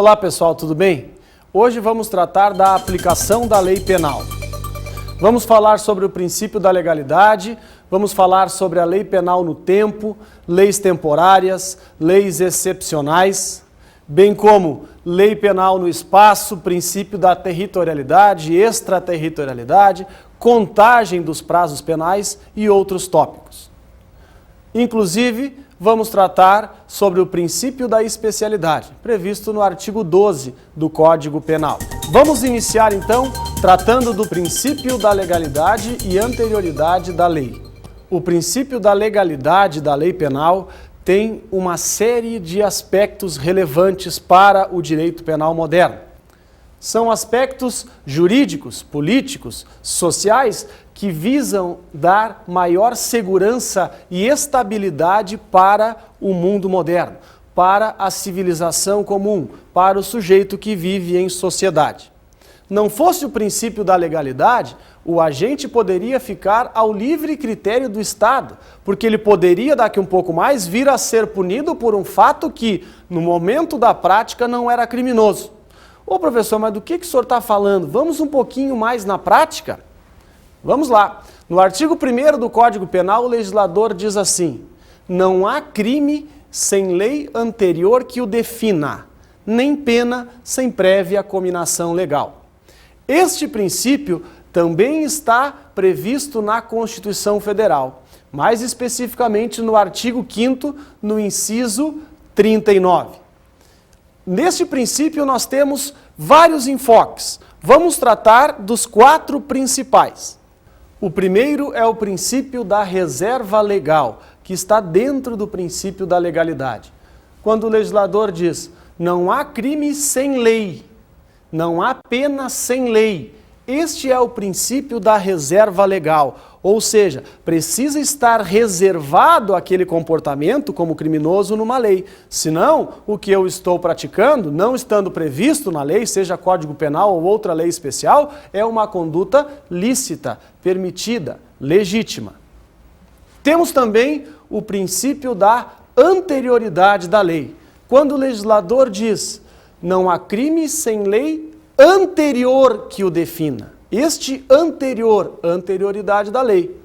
Olá pessoal, tudo bem? Hoje vamos tratar da aplicação da lei penal. Vamos falar sobre o princípio da legalidade, vamos falar sobre a lei penal no tempo, leis temporárias, leis excepcionais, bem como lei penal no espaço, princípio da territorialidade, extraterritorialidade, contagem dos prazos penais e outros tópicos. Inclusive, vamos tratar sobre o princípio da especialidade, previsto no artigo 12 do Código Penal. Vamos iniciar então tratando do princípio da legalidade e anterioridade da lei. O princípio da legalidade da lei penal tem uma série de aspectos relevantes para o direito penal moderno. São aspectos jurídicos, políticos, sociais que visam dar maior segurança e estabilidade para o mundo moderno, para a civilização comum, para o sujeito que vive em sociedade. Não fosse o princípio da legalidade, o agente poderia ficar ao livre critério do Estado, porque ele poderia, daqui um pouco mais, vir a ser punido por um fato que, no momento da prática, não era criminoso. Ô professor, mas do que o senhor está falando? Vamos um pouquinho mais na prática? Vamos lá. No artigo 1º do Código Penal, o legislador diz assim: não há crime sem lei anterior que o defina, nem pena sem prévia cominação legal. Este princípio também está previsto na Constituição Federal, mais especificamente no artigo 5º, no inciso 39. Neste princípio nós temos vários enfoques. Vamos tratar dos 4 principais. O primeiro é o princípio da reserva legal, que está dentro do princípio da legalidade. Quando o legislador diz, não há crime sem lei, não há pena sem lei. Este é o princípio da reserva legal, ou seja, precisa estar reservado aquele comportamento como criminoso numa lei. Senão, o que eu estou praticando, não estando previsto na lei, seja Código Penal ou outra lei especial, é uma conduta lícita, permitida, legítima. Temos também o princípio da anterioridade da lei. Quando o legislador diz, não há crime sem lei anterior que o defina. Este anterior, anterioridade da lei.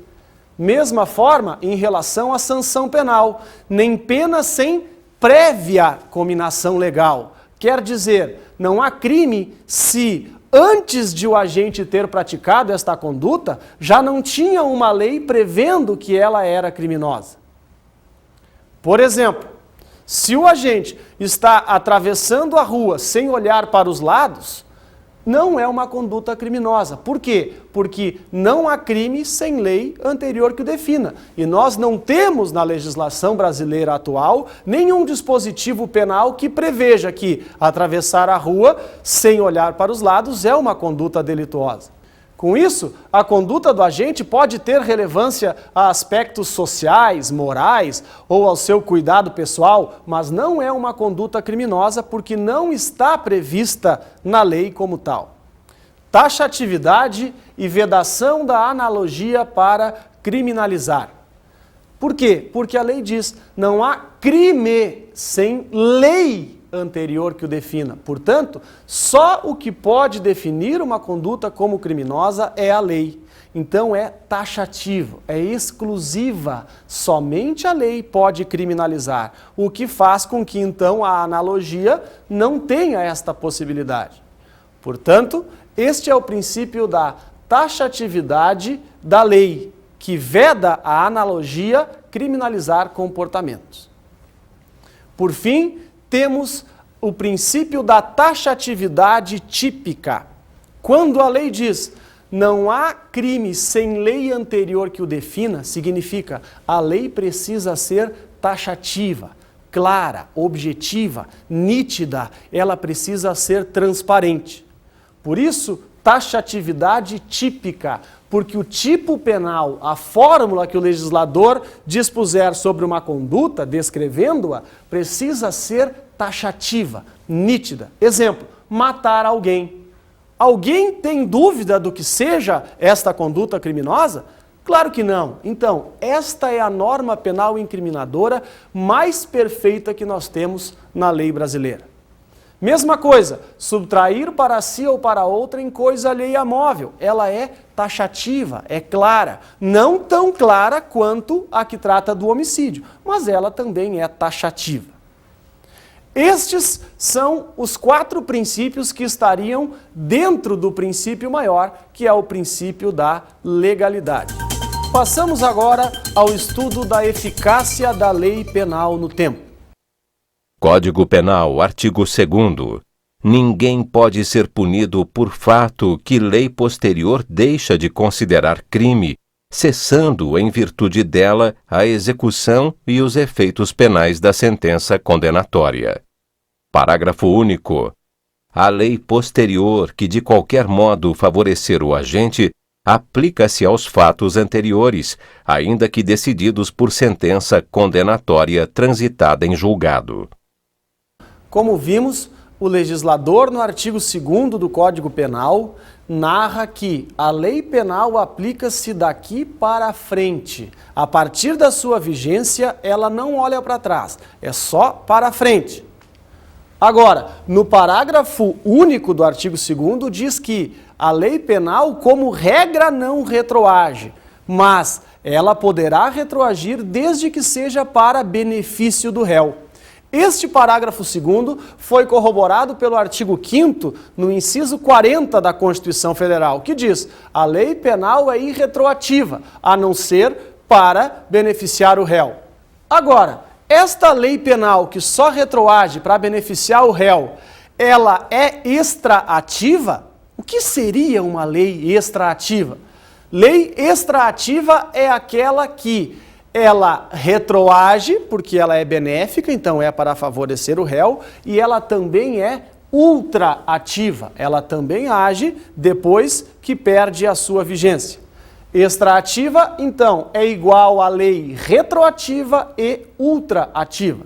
Mesma forma em relação à sanção penal, nem pena sem prévia cominação legal. Quer dizer, não há crime se antes de o agente ter praticado esta conduta, já não tinha uma lei prevendo que ela era criminosa. Por exemplo, se o agente está atravessando a rua sem olhar para os lados, não é uma conduta criminosa. Por quê? Porque não há crime sem lei anterior que o defina. E nós não temos na legislação brasileira atual nenhum dispositivo penal que preveja que atravessar a rua sem olhar para os lados é uma conduta delituosa. Com isso, a conduta do agente pode ter relevância a aspectos sociais, morais ou ao seu cuidado pessoal, mas não é uma conduta criminosa porque não está prevista na lei como tal. Taxatividade e vedação da analogia para criminalizar. Por quê? Porque a lei diz, não há crime sem lei anterior que o defina. Portanto, só o que pode definir uma conduta como criminosa é a lei. Então é taxativo, é exclusiva. Somente a lei pode criminalizar, o que faz com que então a analogia não tenha esta possibilidade. Portanto, este é o princípio da taxatividade da lei, que veda a analogia criminalizar comportamentos. Por fim, temos o princípio da taxatividade típica. Quando a lei diz, não há crime sem lei anterior que o defina, significa a lei precisa ser taxativa, clara, objetiva, nítida, ela precisa ser transparente. Por isso, taxatividade típica, porque o tipo penal, a fórmula que o legislador dispuser sobre uma conduta, descrevendo-a, precisa ser taxativa, nítida. Exemplo, matar alguém. Alguém tem dúvida do que seja esta conduta criminosa? Claro que não. Então, esta é a norma penal incriminadora mais perfeita que nós temos na lei brasileira. Mesma coisa, subtrair para si ou para outra em coisa alheia móvel. Ela é taxativa, é clara. Não tão clara quanto a que trata do homicídio, mas ela também é taxativa. Estes são os 4 princípios que estariam dentro do princípio maior, que é o princípio da legalidade. Passamos agora ao estudo da eficácia da lei penal no tempo. Código Penal, artigo 2º. Ninguém pode ser punido por fato que lei posterior deixa de considerar crime, cessando em virtude dela a execução e os efeitos penais da sentença condenatória. Parágrafo único. A lei posterior que de qualquer modo favorecer o agente aplica-se aos fatos anteriores, ainda que decididos por sentença condenatória transitada em julgado. Como vimos, o legislador, no artigo 2º do Código Penal, narra que a lei penal aplica-se daqui para frente. A partir da sua vigência, ela não olha para trás, é só para frente. Agora, no parágrafo único do artigo 2º, diz que a lei penal, como regra, não retroage, mas ela poderá retroagir desde que seja para benefício do réu. Este parágrafo 2º foi corroborado pelo artigo 5º, no inciso 40 da Constituição Federal, que diz: a lei penal é irretroativa, a não ser para beneficiar o réu. Agora, esta lei penal que só retroage para beneficiar o réu, ela é extraativa? O que seria uma lei extraativa? Lei extraativa é aquela que ela retroage, porque ela é benéfica, então é para favorecer o réu, e ela também é ultraativa, ela também age depois que perde a sua vigência. Extraativa, então, é igual à lei retroativa e ultraativa.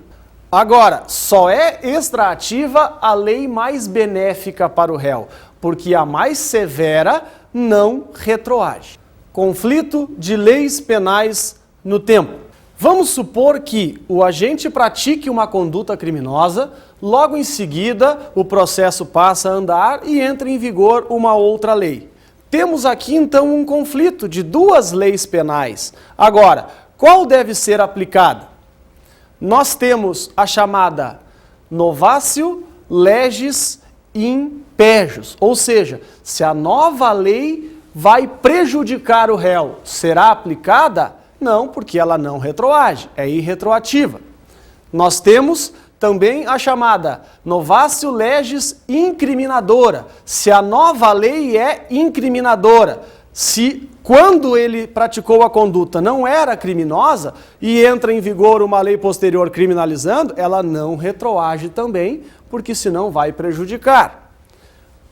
Agora, só é extraativa a lei mais benéfica para o réu, porque a mais severa não retroage. Conflito de leis penais no tempo. Vamos supor que o agente pratique uma conduta criminosa, logo em seguida o processo passa a andar e entra em vigor uma outra lei. Temos aqui então um conflito de 2 leis penais. Agora, qual deve ser aplicada? Nós temos a chamada novatio legis impejus, ou seja, se a nova lei vai prejudicar o réu, será aplicada? Não, porque ela não retroage, é irretroativa. Nós temos também a chamada novatio legis incriminadora. Se a nova lei é incriminadora, se quando ele praticou a conduta não era criminosa e entra em vigor uma lei posterior criminalizando, ela não retroage também, porque senão vai prejudicar.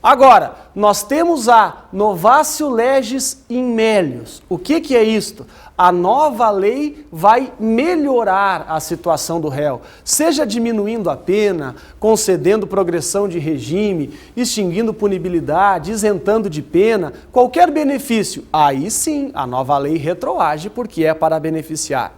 Agora, nós temos a novatio legis in melius. O que é isto? A nova lei vai melhorar a situação do réu, seja diminuindo a pena, concedendo progressão de regime, extinguindo punibilidade, isentando de pena, qualquer benefício. Aí sim, a nova lei retroage porque é para beneficiar.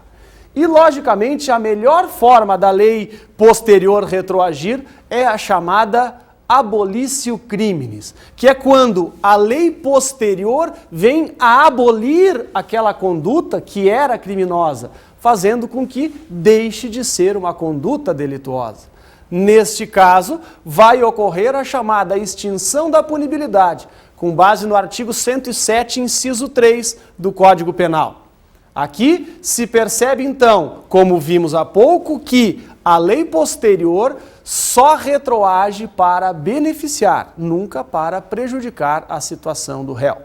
E, logicamente, a melhor forma da lei posterior retroagir é a chamada abolitio criminis, que é quando a lei posterior vem a abolir aquela conduta que era criminosa, fazendo com que deixe de ser uma conduta delituosa. Neste caso, vai ocorrer a chamada extinção da punibilidade, com base no artigo 107, inciso 3 do Código Penal. Aqui se percebe então, como vimos há pouco, que a lei posterior só retroage para beneficiar, nunca para prejudicar a situação do réu.